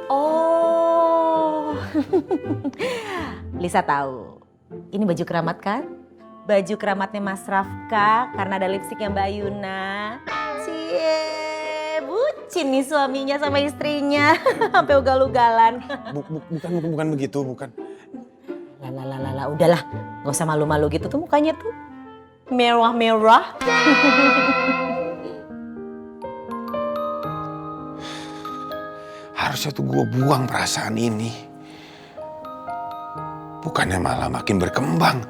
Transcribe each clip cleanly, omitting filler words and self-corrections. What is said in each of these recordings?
Oh, Lisa tahu. Ini baju keramat kan? Baju keramatnya Mas Rafka karena ada lipstiknya Mbak Yuna. Cie, bucin nih suaminya sama istrinya. Sampai ugal-ugalan. Bukan begitu, bukan. Lah, udahlah. Gak usah malu-malu gitu tuh mukanya tuh. Merah-merah. Harusnya tuh gue buang perasaan ini. Bukannya malah makin berkembang.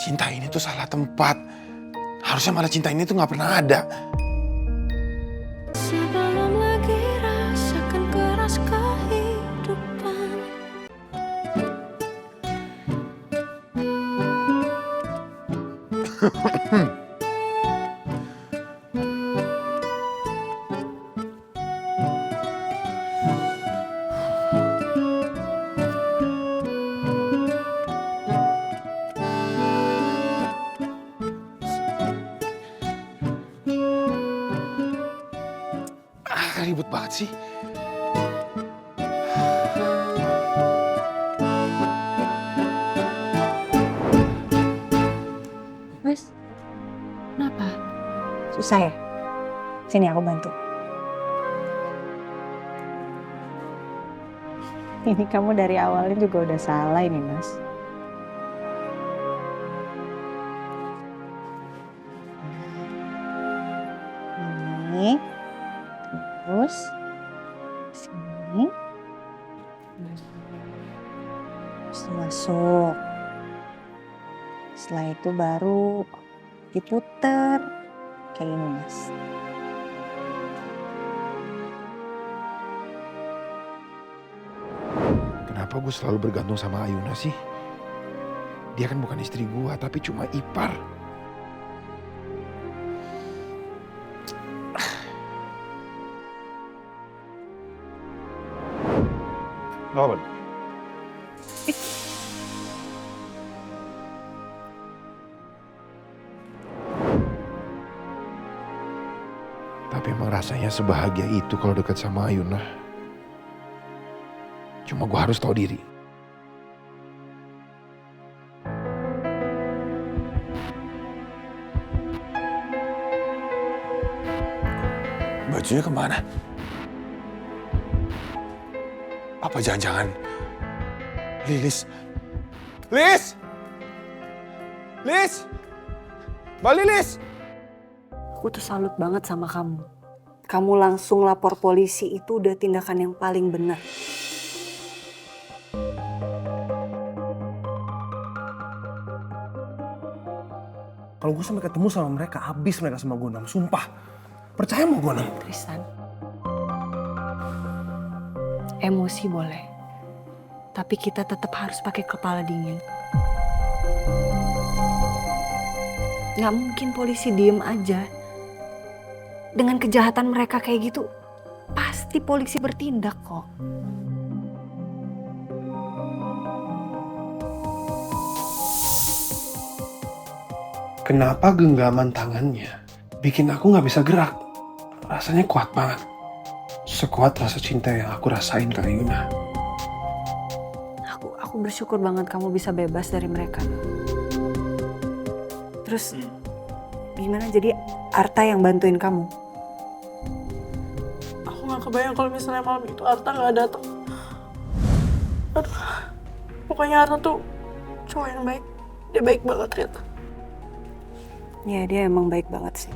Cinta ini tuh salah tempat. Harusnya malah cinta ini tuh gak pernah ada. Sebelum lagi rasakan keras kehidupan. Ribet banget sih. Mas, kenapa? Susah ya? Sini aku bantu. Ini kamu dari awalnya juga udah salah ini, Mas. Ini, terus, sini, terus masuk. Setelah itu baru diputer kayak gini, Mas. Kenapa gue selalu bergantung sama Ayuna sih? Dia kan bukan istri gue, tapi cuma ipar. Lawan. Tapi emang rasanya sebahagia itu kalau dekat sama Ayuna. Cuma gue harus tahu diri. Bajunya kemana? Apa jangan-jangan Lilis? Lis! Lis! Mbak Lilis! Aku tuh salut banget sama kamu. Kamu langsung lapor polisi itu udah tindakan yang paling benar. Kalau gue sampai ketemu sama mereka, habis mereka sama Gonam. Sumpah. Percaya mau Gonam? Tristan, emosi boleh. Tapi kita tetap harus pakai kepala dingin. Nggak mungkin polisi diem aja. Dengan kejahatan mereka kayak gitu, pasti polisi bertindak kok. Kenapa genggaman tangannya bikin aku nggak bisa gerak? Rasanya kuat banget. Sekuat rasa cinta yang aku rasain ke Ayuna. Aku bersyukur banget kamu bisa bebas dari mereka. Terus gimana jadi Arta yang bantuin kamu? Aku gak kebayang kalau misalnya malam itu Arta gak datang. Aduh, pokoknya Arta tuh cowok yang baik. Dia baik banget, Rit. Ya dia emang baik banget sih.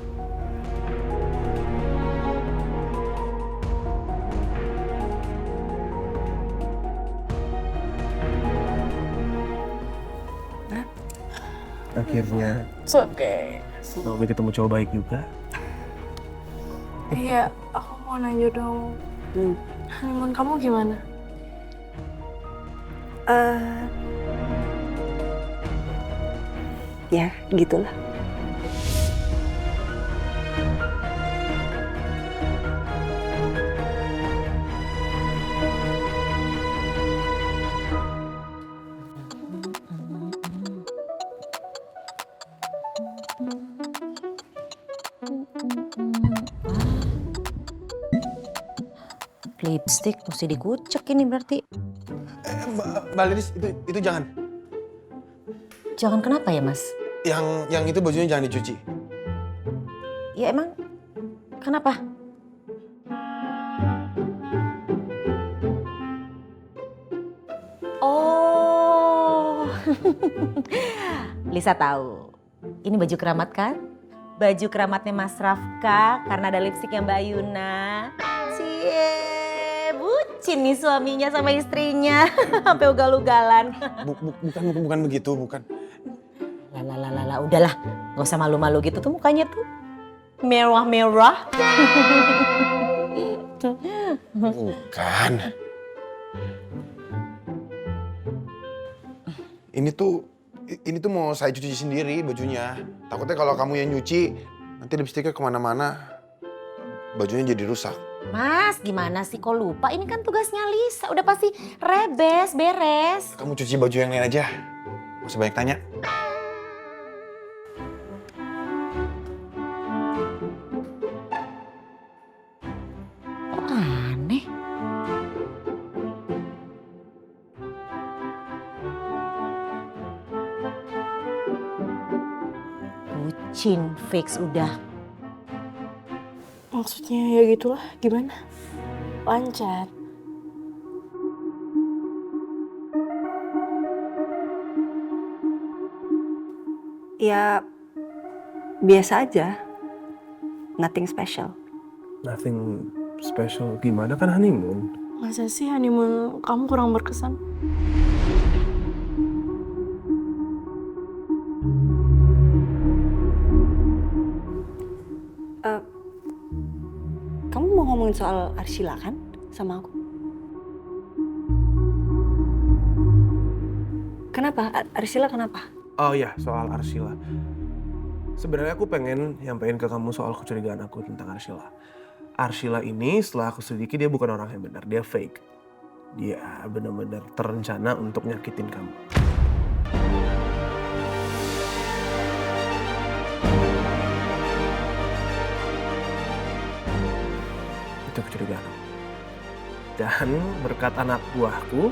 Akhirnya It's okay. Naomi ketemu cowok baik juga. Iya, aku mau nanya dong. Honeymoon kamu gimana? Ya gitulah. Lipstick mesti dikucek ini berarti. Mbak Lilis, itu jangan. Jangan kenapa ya Mas? Yang itu bajunya jangan dicuci. Ya emang kenapa? Oh, Lisa tahu. Ini baju keramat kan? Baju keramatnya Mas Rafka karena ada lipstiknya Mbak Yuna. Cie, bucin nih suaminya sama istrinya. Sampai ugal-ugalan. Bukan begitu, bukan. Lah, udahlah. Gak usah malu-malu gitu tuh mukanya tuh. Merah-merah. Bukan. Ini tuh mau saya cuci sendiri bajunya. Takutnya kalau kamu yang nyuci, nanti lipstiknya kemana-mana, bajunya jadi rusak. Mas, gimana sih kok lupa? Ini kan tugasnya Lisa. Udah pasti beres. Kamu cuci baju yang lain aja. Gak usah banyak tanya. Kok aneh? Bucin, fix udah. Maksudnya ya gitulah, gimana? Lancar. Ya biasa aja. Nothing special. Nothing special gimana, kan honeymoon. Masa sih honeymoon kamu kurang berkesan? Kamu mau ngomongin soal Arsila kan sama aku? Kenapa? Arsila kenapa? Oh iya, soal Arsila. Sebenarnya aku pengen nyampein ke kamu soal kecurigaan aku tentang Arsila. Arsila ini setelah aku selidiki dia bukan orang yang benar, dia fake. Dia benar-benar terencana untuk nyakitin kamu. Itu kecurigaan aku. Dan berkat anak buahku,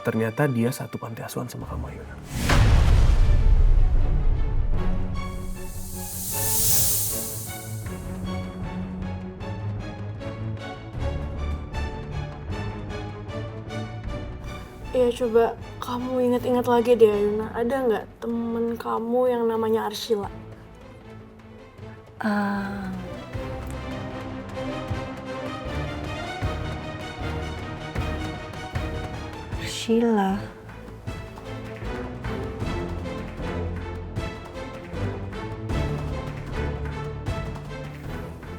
ternyata dia satu panti asuhan sama kamu, Yuna. Ya coba kamu ingat-ingat lagi deh Yuna, ada nggak temen kamu yang namanya Arsila? Arsila.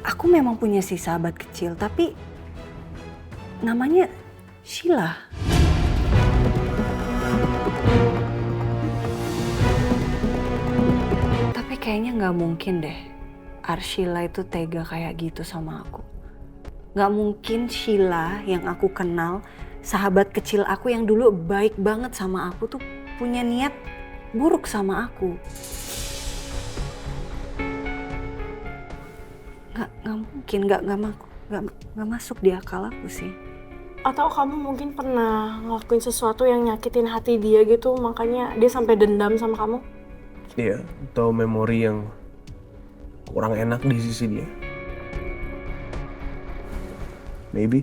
Aku memang punya si sahabat kecil, tapi namanya Sheila. Tapi kayaknya nggak mungkin deh Arsila itu tega kayak gitu sama aku. Nggak mungkin Sheila yang aku kenal, sahabat kecil aku yang dulu baik banget sama aku tuh punya niat buruk sama aku. Nggak mungkin, nggak masuk di akal aku sih. Atau kamu mungkin pernah ngelakuin sesuatu yang nyakitin hati dia gitu, makanya dia sampai dendam sama kamu? Iya, atau memori yang kurang enak di sisi dia. Maybe.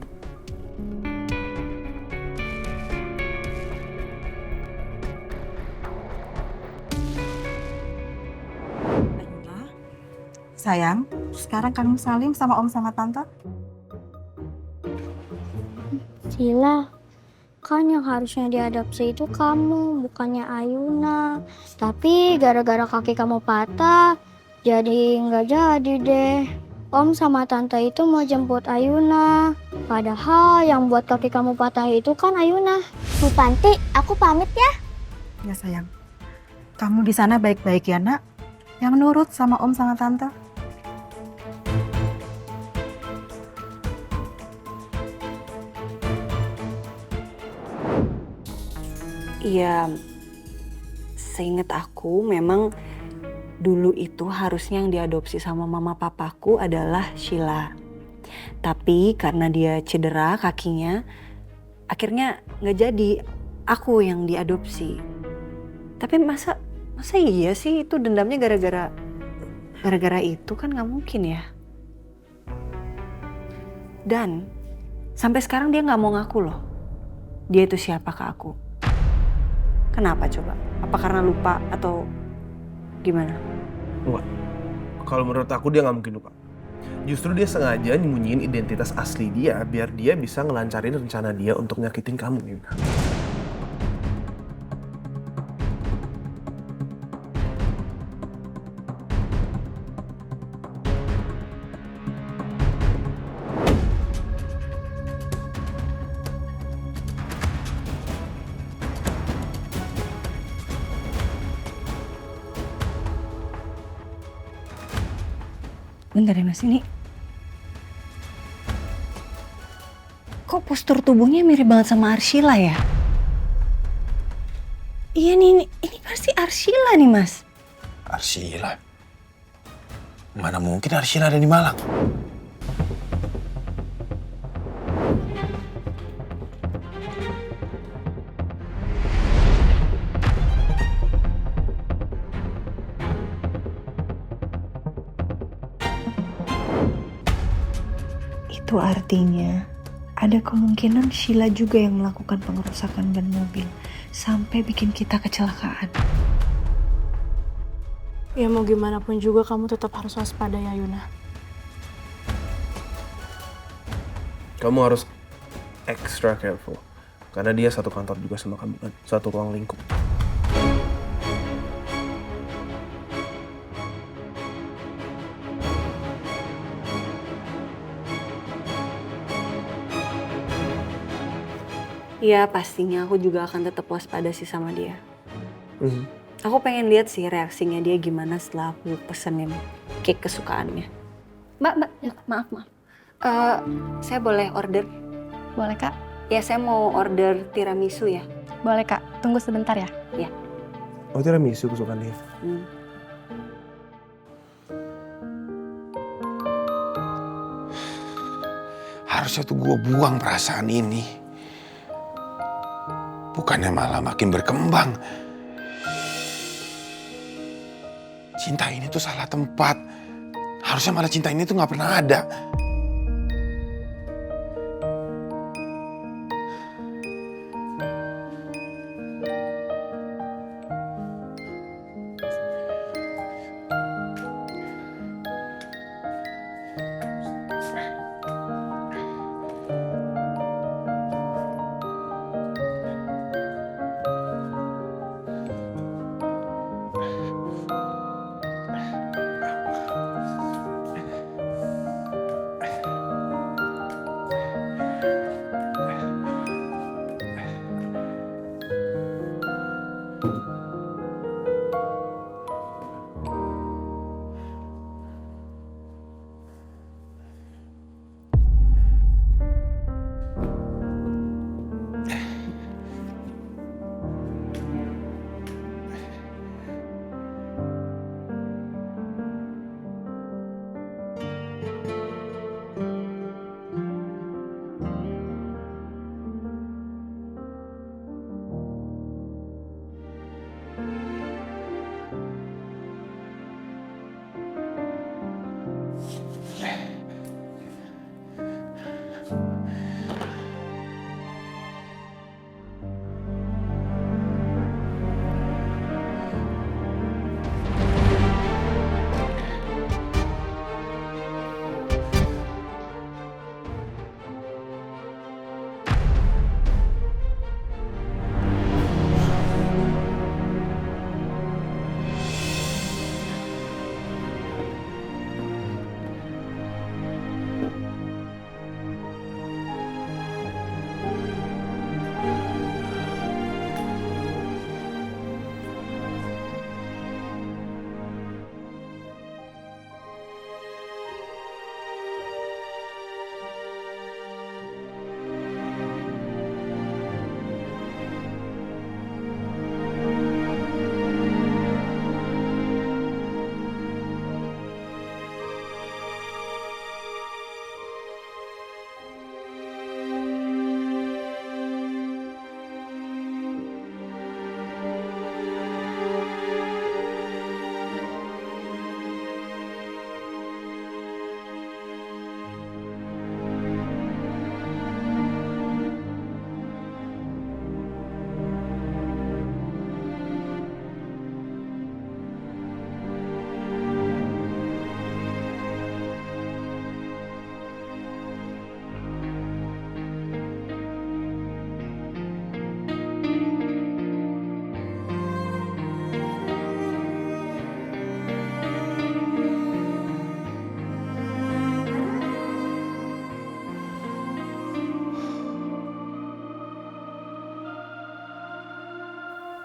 Ayuna, sayang, sekarang kamu salim sama om sama tante. Sila, kan yang harusnya diadopsi itu kamu, bukannya Ayuna. Tapi gara-gara kaki kamu patah, jadi nggak jadi deh. Om sama tante itu mau jemput Ayuna. Padahal yang buat kaki kamu patah itu kan Ayuna. Bu Panti, aku pamit ya. Ya sayang, kamu di sana baik-baik ya nak. Yang nurut sama om sama tante. Iya, seingat aku memang dulu itu harusnya yang diadopsi sama mama papaku adalah Sheila. Tapi karena dia cedera kakinya, akhirnya nggak jadi. Aku yang diadopsi. Tapi masa iya sih itu dendamnya gara-gara itu kan nggak mungkin ya. Dan sampai sekarang dia nggak mau ngaku loh. Dia itu siapa ke aku. Kenapa coba? Apa karena lupa atau gimana? Enggak. Kalau menurut aku dia nggak mungkin lupa. Justru dia sengaja nyembunyiin identitas asli dia biar dia bisa ngelancarin rencana dia untuk nyakitin kamu, Yuna. Bentar ya Mas, ini kok postur tubuhnya mirip banget sama Arshila ya? Iya nih, ini pasti Arshila nih Mas. Arshila? Mana mungkin Arshila ada di Malang? Itu artinya ada kemungkinan Sheila juga yang melakukan pengerusakan ban mobil sampai bikin kita kecelakaan. Ya mau gimana pun juga kamu tetap harus waspada ya Yuna. Kamu harus extra careful. Karena dia satu kantor juga sama kamu kan. Satu ruang lingkup. Iya pastinya aku juga akan tetap waspada sih sama dia. Aku pengen lihat sih reaksinya dia gimana setelah aku pesenin cake kesukaannya. Mbak, ya, maaf. Saya boleh order? Boleh Kak? Ya saya mau order tiramisu ya. Boleh Kak, tunggu sebentar ya. Ya. Oh, tiramisu kesukaan dia. Harusnya tuh gue buang perasaan ini. Bukannya malah makin berkembang. Cinta ini tuh salah tempat. Harusnya malah cinta ini tuh gak pernah ada.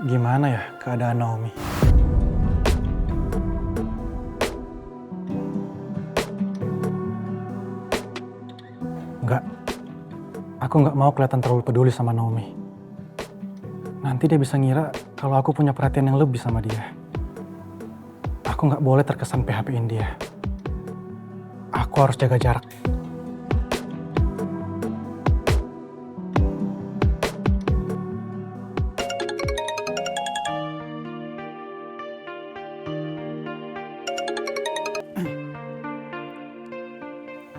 Gimana ya keadaan Naomi? Enggak. Aku nggak mau kelihatan terlalu peduli sama Naomi. Nanti dia bisa ngira kalau aku punya perhatian yang lebih sama dia. Aku nggak boleh terkesan PHP-in dia. Aku harus jaga jarak.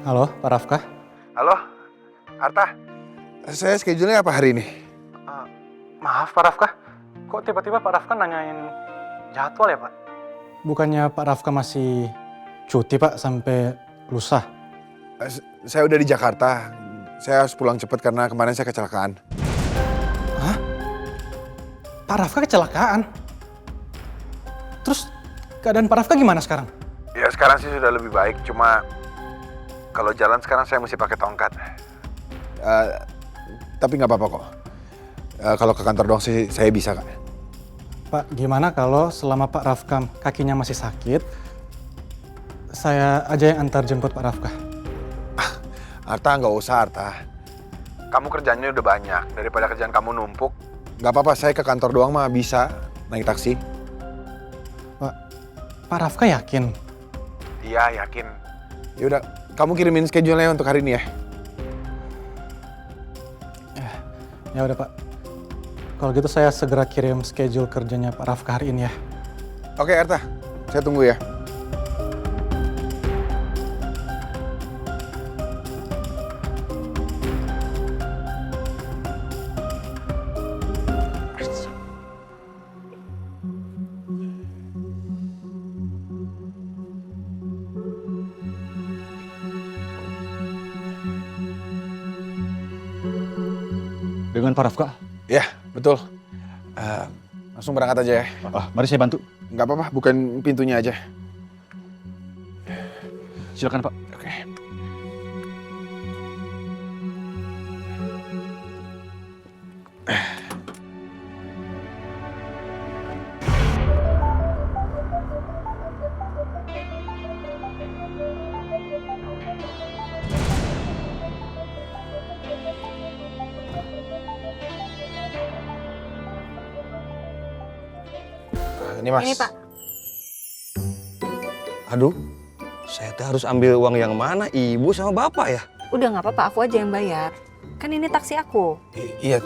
Halo, Pak Rafka? Halo, Arta. Saya schedule-nya apa hari ini? Maaf Pak Rafka, kok tiba-tiba Pak Rafka nanyain jadwal ya Pak? Bukannya Pak Rafka masih cuti Pak sampai lusa? Saya udah di Jakarta. Saya harus pulang cepat karena kemarin saya kecelakaan. Hah? Pak Rafka kecelakaan? Terus keadaan Pak Rafka gimana sekarang? Ya sekarang sih sudah lebih baik, cuma kalau jalan sekarang saya mesti pakai tongkat. Tapi nggak apa-apa kok. Kalau ke kantor doang sih saya bisa Kak. Pak, gimana kalau selama Pak Rafka kakinya masih sakit, saya aja yang antar jemput Pak Rafka? Arta nggak usah Arta. Kamu kerjanya udah banyak, daripada kerjaan kamu numpuk. Nggak apa-apa, saya ke kantor doang mah bisa naik taksi. Pak Rafka yakin? Iya yakin. Yaudah, kamu kirimin schedule-nya untuk hari ini ya. Ya udah Pak. Kalau gitu saya segera kirim schedule kerjanya Pak Rafka hari ini ya. Oke Arta, saya tunggu ya. Dengan Pak Rafka? Ya, betul. Langsung berangkat aja ya. Mari saya bantu. Nggak apa-apa, bukan pintunya aja. Silakan Pak. Oke. Ini Mas. Ini Pak. Aduh, saya teh harus ambil uang yang mana, ibu sama bapak ya? Udah nggak apa-apa, aku aja yang bayar. Kan ini taksi aku. Iya,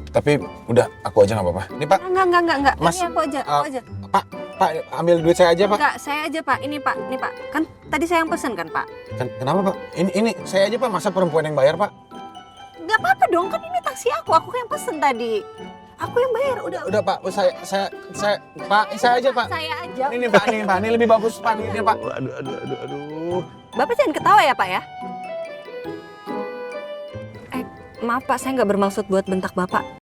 tapi udah aku aja nggak apa-apa. Ini Pak. Enggak. Mas, Ini aku aja. Pak, ambil duit saya aja Pak. Enggak, saya aja Pak. Ini Pak. Kan tadi saya yang pesen kan Pak? Kenapa Pak? Ini saya aja Pak, masa perempuan yang bayar Pak? Nggak apa-apa dong, kan ini taksi aku yang pesen tadi. Aku yang bayar, Udah Pak, Pak, saya aja Pak. Saya aja. Ini Pak, ini lebih bagus Pak, ini Pak. Aduh. Bapak jangan ketawa ya Pak ya? Maaf Pak, saya nggak bermaksud buat bentak Bapak.